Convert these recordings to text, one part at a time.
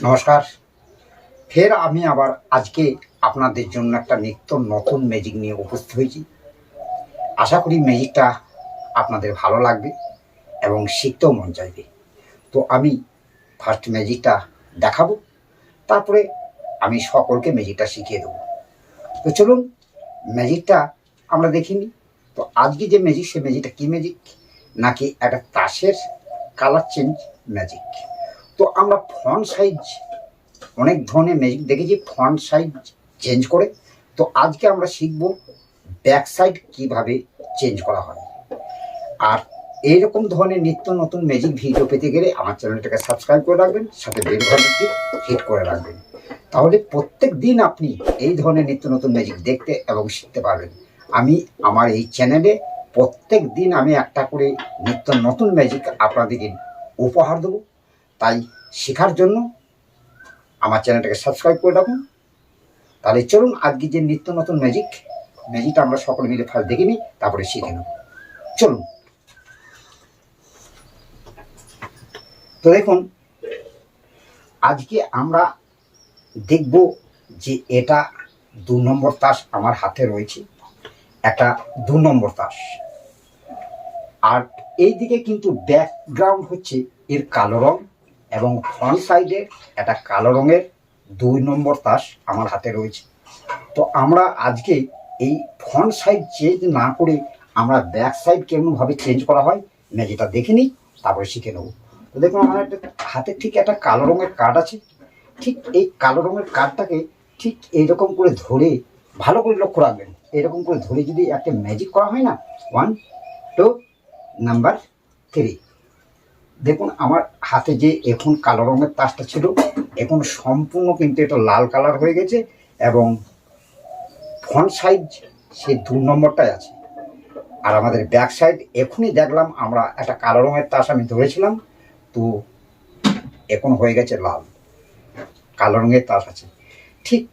নমস্কার। ফের আমি আবার আজকে আপনাদের জন্য একটা নিত্য নতুন ম্যাজিক নিয়ে উপস্থিত হয়েছি। আশা করি ম্যাজিকটা আপনাদের ভালো লাগবে এবং শিখতেও মন চাইবে। তো আমি ফার্স্ট ম্যাজিকটা দেখাবো, তারপরে আমি সকলকে ম্যাজিকটা শিখিয়ে দেবো। তো চলুন ম্যাজিকটা আমরা দেখিনি। তো আজকে যে ম্যাজিক, সে ম্যাজিকটা কী ম্যাজিক, নাকি একটা তাসের কালার চেঞ্জ ম্যাজিক। তো আমরা ফন্ট সাইজ অনেক ধরনের ম্যাজিক দেখেছি ফন্ট সাইজ চেঞ্জ করে। তো আজকে আমরা শিখব ব্যাক সাইড কীভাবে চেঞ্জ করা হয়। আর এইরকম ধরনের নিত্য নতুন ম্যাজিক ভিডিও পেতে গেলে আমার চ্যানেলটাকে সাবস্ক্রাইব করে রাখবেন, সাথে বেল ঘন্টাটি হিট করে রাখবেন। তাহলে প্রত্যেক দিন আপনি এই ধরনের নিত্য নতুন ম্যাজিক দেখতে এবং শিখতে পারবেন। আমি আমার এই চ্যানেলে প্রত্যেক দিন আমি একটা করে নিত্য নতুন ম্যাজিক আপনাদেরকে উপহার দেবো। তাই শেখার জন্য আমার চ্যানেলটাকে সাবস্ক্রাইব করে রাখুন। তাহলে চলুন আজকে যে নিত্য নতুন ম্যাজিকটা আমরা সকলে মিলে ফার্স্ট দেখে নিই, তারপরে শিখে নেব। চলুন। তো দেখুন, আজকে আমরা দেখব যে এটা 2 নম্বর তাস আমার হাতে রয়েছে, একটা 2 নম্বর তাস। আর এই দিকে কিন্তু ব্যাকগ্রাউন্ড হচ্ছে এর কালো রং, এবং ফ্রন্ট সাইডে একটা কালো রঙের 2 নম্বর তাস আমার হাতে রয়েছে। তো আমরা আজকে এই ফ্রন্ট সাইড চেঞ্জ না করে আমরা ব্যাক সাইড কেমনভাবে চেঞ্জ করা হয় ম্যাজিকটা দেখে নিই, তারপরে শিখে নেব। তো দেখুন, আমার একটা হাতে ঠিক একটা কালো রঙের কার্ড আছে। ঠিক এই কালো রঙের কার্ডটাকে ঠিক এইরকম করে ধরে, ভালো করে লক্ষ্য রাখবেন, এরকম করে ধরে যদি একটা ম্যাজিক করা হয় না, 1 2 নাম্বার 3। দেখুন আমার হাতে যে এখন কালো রঙের তাসটা ছিল, এখন সম্পূর্ণ কিন্তু এটা লাল কালার হয়ে গেছে, এবং ফ্রন্ট সাইড সে 2 নম্বরটাই আছে। আর আমাদের ব্যাক সাইড এখনই দেখলাম আমরা একটা কালো রঙের তাস আমি ধরেছিলাম, তো এখন হয়ে গেছে লাল, কালো রঙের তাস আছে। ঠিক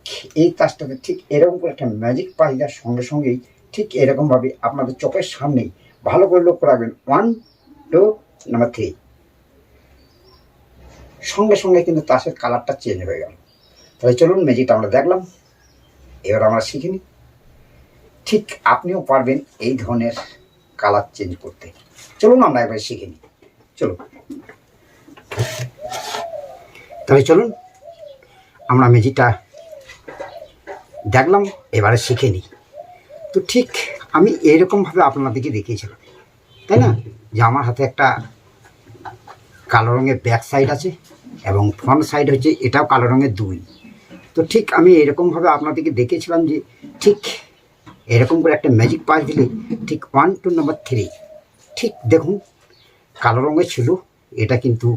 এই তাসটাতে ঠিক এরকম করে একটা ম্যাজিক পাই যার সঙ্গে সঙ্গেই ঠিক এরকমভাবে আপনাদের চোখের সামনেই ভালো করে লক্ষ্য রাখবেন, 1 2 নাম্বার 3। সঙ্গে সঙ্গে কিন্তু তাসের কালারটা চেঞ্জ হয়ে গেল। তাহলে চলুন ম্যাজিকটা আমরা দেখলাম, এবার আমরা শিখে নিই। ঠিক আপনিও পারবেন এই ধরনের কালার চেঞ্জ করতে। চলুন আমরা এবার শিখে নিই। চলুন, তাহলে চলুন আমরা ম্যাজিকটা দেখলাম, এবারে শিখে নিই। তো ঠিক আমি এরকমভাবে আপনাদেরকে দেখিয়েছিলাম, তাই না, যে আমার হাতে একটা কালো রঙের ব্যাক সাইড আছে এবং ফ্রন্ট সাইড হচ্ছে এটাও কালো রঙের 2। তো ঠিক আমি এরকমভাবে আপনাদেরকে দেখিয়েছিলাম যে ঠিক এরকম করে একটা ম্যাজিক পাস দিলে ঠিক 1 2 নাম্বার 3। ঠিক দেখুন, কালো রঙের ছিল, এটা কিন্তু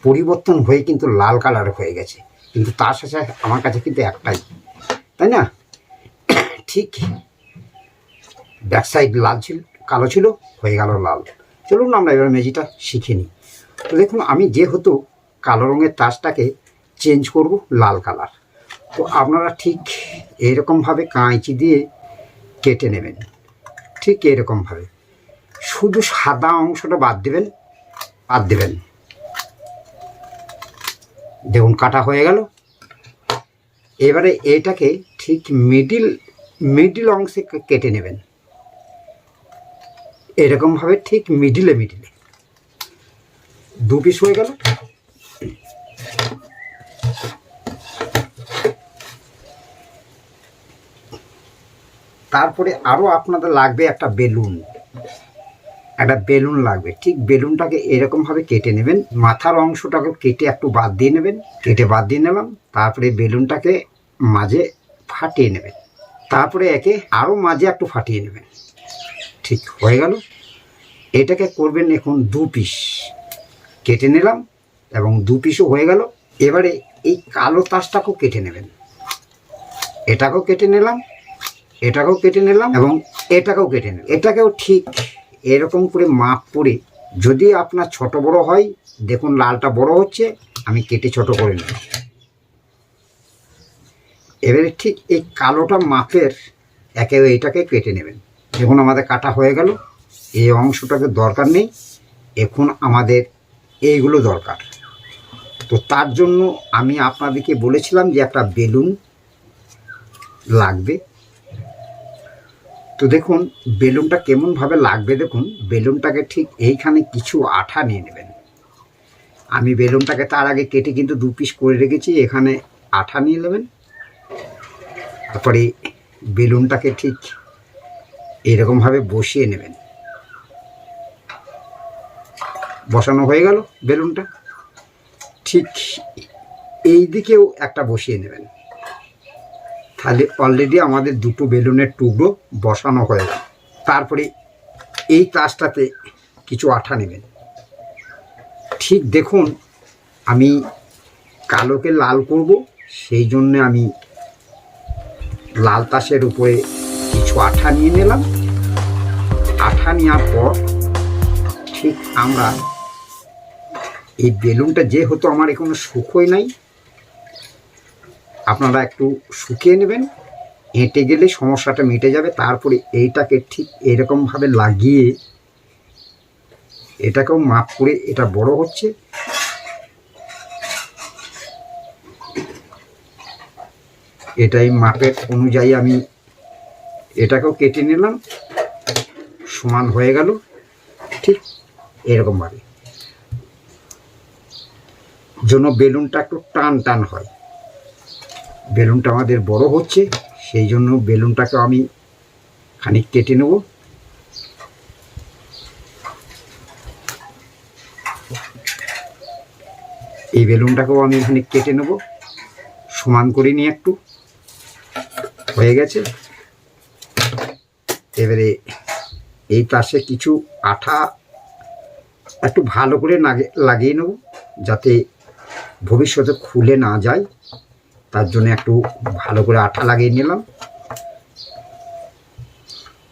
পরিবর্তন হয়ে কিন্তু লাল কালার হয়ে গেছে, কিন্তু তার সাথে আমার কাছে কিন্তু একটাই, তাই না। ঠিক ব্যাক সাইড লাল ছিল, কালো ছিল, হয়ে গেল লাল। চলুন আমরা এবার ম্যাজিকটা শিখে নিই। তো দেখুন, আমি যেহেতু কালো রঙের তাসটাকে চেঞ্জ করব লাল কালার, তো আপনারা ঠিক এইরকমভাবে কাঁচি দিয়ে কেটে নেবেন, ঠিক এরকমভাবে। শুধু সাদা অংশটা বাদ দেবেন। দেখুন কাটা হয়ে গেল। এবারে এটাকে ঠিক মিডিল অংশে কেটে নেবেন, এরকমভাবে ঠিক মিডিলে 2 পিস হয়ে গেল। তারপরে আরও আপনাদের লাগবে একটা বেলুন লাগবে। ঠিক বেলুনটাকে এরকমভাবে কেটে নেবেন, মাথার অংশটাকে কেটে একটু বাদ দিয়ে নেবেন, বাদ দিয়ে নিলাম। তারপরে বেলুনটাকে মাঝে ফাটিয়ে নেবেন, তারপরে একে আরও মাঝে একটু ফাটিয়ে নেবেন। ঠিক হয়ে গেল। এটাকে করবেন এখন 2 পিস কেটে নিলাম, এবং 2 পিসও হয়ে গেল। এবারে এই কালো তাসটাকেও কেটে নেবেন, এটাকেও কেটে নিলাম, এটাকেও কেটে নিলাম, এবং এটাকেও কেটে নিলাম। এটাকেও ঠিক এরকম করে মাপ করে, যদি আপনার ছোট বড় হয়, দেখুন লালটা বড় হচ্ছে, আমি কেটে ছোট করে নিলাম। এবারে ঠিক এই কালোটা মাপের এটাকে কেটে নেবেন। দেখুন আমাদের কাটা হয়ে গেল। এই অংশটাকে দরকার নেই, এখন আমাদের এইগুলো দরকার। তো তার জন্য আমি আপনাদেরকে বলেছিলাম যে একটা বেলুন লাগবে। তো দেখুন বেলুনটা কেমনভাবে লাগবে, দেখুন বেলুনটাকে ঠিক এইখানে কিছু আঠা নিয়ে নেবেন। আমি বেলুনটাকে তার আগে কেটে কিন্তু 2 পিস করে রেখেছি, এখানে আঠা নিয়ে নেবেন। তারপরে বেলুনটাকে ঠিক এরকমভাবে বসিয়ে নেবেন। বসানো হয়ে গেল বেলুনটা, ঠিক এই দিকেও একটা বসিয়ে নেবেন। তাহলে অলরেডি আমাদের 2টো বেলুনের টুকরো বসানো হয়ে গেল। তারপরে এই তাসটাতে কিছু আঠা নেবেন। ঠিক দেখুন আমি কালোকে লাল করব, সেই জন্য আমি লাল তাসের উপরে কিছু আঠা নিয়ে নিলাম। আঠা নেওয়ার পর ঠিক আমরা এই বেলুনটা, যেহেতু আমার এখনো শুকোয় নাই, আপনারা একটু শুকিয়ে নেবেন, এঁটে গেলে সমস্যাটা মিটে যাবে। তারপরে এইটাকে ঠিক এরকমভাবে লাগিয়ে এটাকেও মাপ করে, এটা বড় হচ্ছে, এটাই মাপের অনুযায়ী আমি এটাকেও কেটে নিলাম, সমান হয়ে গেল ঠিক এরকমভাবে। জন্য বেলুনটা একটু টান টান হয়। বেলুনটা আমাদের বড় হচ্ছে, সেই জন্য বেলুনটাকে আমি খানিক কেটে নেব। এই বেলুনটাকেও আমি খানিক কেটে নেব, সমান করে নিয়ে একটু হয়ে গেছে। এবারে এই পাশে কিছু আঠা একটু ভালো করে লাগিয়ে নেব, যাতে ভবিষ্যতে খুলে না যায়। তার জন্য একটু ভালো করে আঠা লাগিয়ে নিলাম,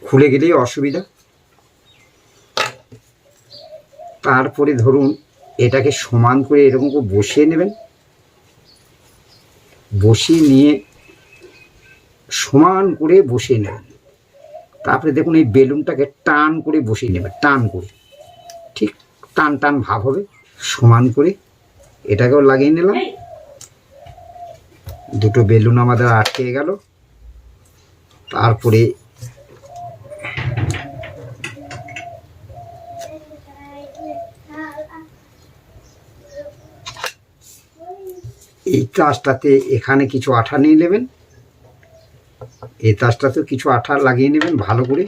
খুলে গেলেই অসুবিধা। তারপরে ধরুন এটাকে সমান করে এরকম করে বসিয়ে নেবেন। বসিয়ে নিয়ে সমান করে বসিয়ে নেবেন। তারপরে দেখুন এই বেলুনটাকে টান করে বসিয়ে নেবেন, টান করে, ঠিক টান টান ভাব হবে। সমান করে এটাকেও লাগিয়ে নিলাম। 2টো বেলুন আমাদের আটকে গেল। তারপরে এই তাসটাতে এখানে কিছু আঠা নিয়ে নেবেন, এই তাসটাতেও কিছু আঠা লাগিয়ে নেবেন ভালো করে।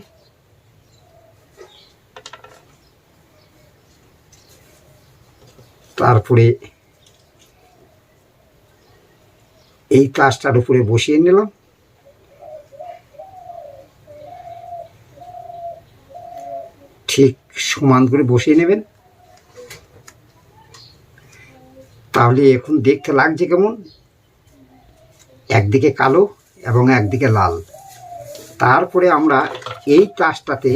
তারপরে এই তাসটার উপরে বসিয়ে নিলাম। ঠিক সমান করে বসিয়ে নেবেন। তাহলে এখন দেখতে লাগছে কেমন, একদিকে কালো এবং একদিকে লাল। তারপরে আমরা এই তাসটাতে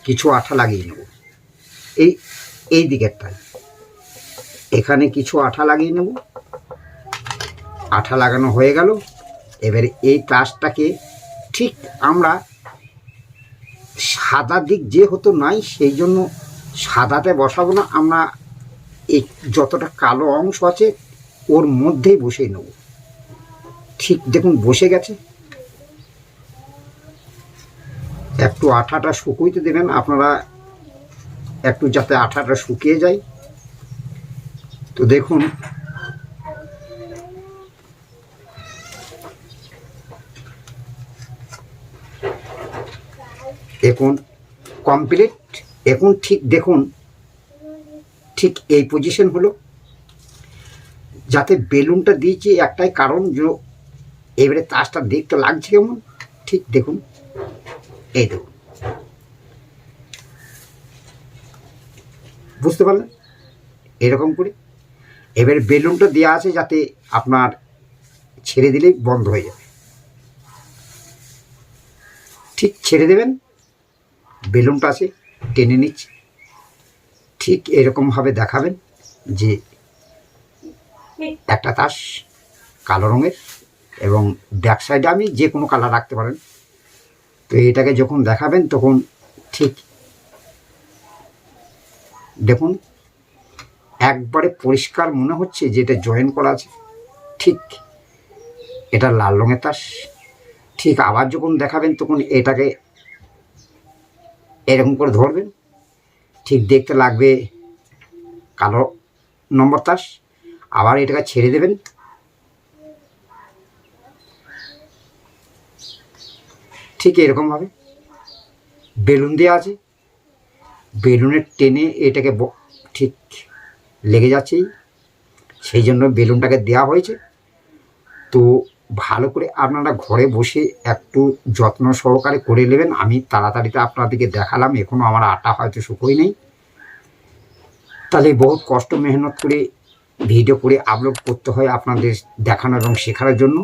কিছু আঠা লাগিয়ে নেব, এই দিকেরটায় এখানে কিছু আঠা লাগিয়ে নেব। আঠা লাগানো হয়ে গেল। এবারে এই তাসটাকে ঠিক আমরা সাদা দিক যেহেতু নাই, সেই জন্য সাদাতে বসাবো না, আমরা এই যতটা কালো অংশ আছে ওর মধ্যেই বসিয়ে নেব। ঠিক দেখুন বসে গেছে। একটু আঠাটা শুকোইতে দেবেন আপনারা, একটু যাতে আঠাটা শুকিয়ে যায়। তো দেখুন এখন কমপ্লিট। এখন ঠিক দেখুন ঠিক এই পজিশন হলো। যাতে বেলুনটা দিয়েছি একটাই কারণ, যে এবারে তাসটা দেখতে লাগছে কেমন, ঠিক দেখুন, এই দেখুন, বুঝতে পারলেন এরকম করে। এবারে বেলুনটা দেওয়া আছে যাতে আপনার ছেড়ে দিলেই বন্ধ হয়ে যাবে। ঠিক ছেড়ে দেবেন, বেলুনটা আছে টেনে নিচ্ছে। ঠিক এরকমভাবে দেখাবেন যে একটা তাস কালো রঙের, এবং ব্যাক সাইডে আমি যে কোনো কালার রাখতে পারেন। তো এটাকে যখন দেখাবেন তখন ঠিক দেখুন একবারে পরিষ্কার মনে হচ্ছে যে এটা জয়েন করা আছে। ঠিক এটা লাল রঙের তাস। ঠিক আবার যখন দেখাবেন তখন এটাকে এরকম করে ধরবেন, ঠিক দেখতে লাগবে কালো নম্বর তাস। আবার এটাকে ছেড়ে দেবেন, ঠিক এরকমভাবে বেলুন দেওয়া আছে, বেলুনের টেনে এটাকে ঠিক লেগে যাচ্ছেই, সেই জন্য বেলুনটাকে দেওয়া হয়েছে। তো ভালো করে আপনারা ঘরে বসে একটু যত্ন সহকারে করে নেবেন। আমি তাড়াতাড়িতে আপনাদেরকে দেখালাম, এখনও আমার আটা হয়তো শুকোই নেই, তাহলে বহুত কষ্ট মেহনত করে ভিডিও করে আপলোড করতে হয় আপনাদের দেখানো এবং শেখানোর জন্য।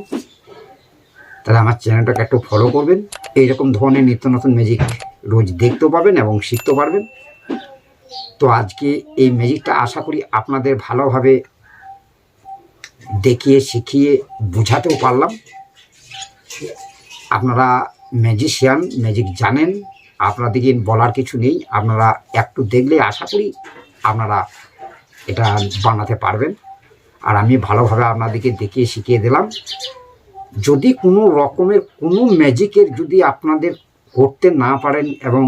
তাহলে আমার চ্যানেলটাকে একটু ফলো করবেন, এইরকম ধরনের নিত্য নতুন ম্যাজিক রোজ দেখতেও পাবেন এবং শিখতেও পারবেন। তো আজকে এই ম্যাজিকটা আশা করি আপনাদের ভালোভাবে দেখিয়ে শিখিয়ে বোঝাতেও পারলাম। আপনারা ম্যাজিশিয়ান, ম্যাজিক জানেন, আপনাদেরকে বলার কিছু নেই। আপনারা একটু দেখলে আশা করি আপনারা এটা বানাতে পারবেন। আর আমি ভালোভাবে আপনাদেরকে দেখিয়ে শিখিয়ে দিলাম। যদি কোনো রকমের কোনো ম্যাজিকের যদি আপনাদের করতে না পারেন এবং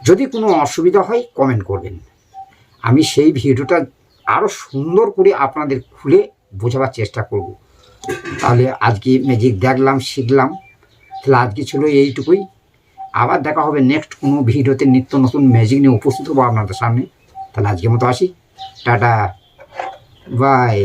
যদি কোনো অসুবিধা হয় কমেন্ট করবেন, আমি সেই ভিডিওটা আরও সুন্দর করে আপনাদের খুলে বোঝাবার চেষ্টা করব। তাহলে আজকে ম্যাজিক দেখলাম, শিখলাম। তাহলে আজকে ছিল এইটুকুই। আবার দেখা হবে নেক্সট কোনো ভিডিওতে নিত্য নতুন ম্যাজিক নিয়ে উপস্থিত হবো আপনাদের সামনে। তাহলে আজকের মতো আসি, টাটা, বাই।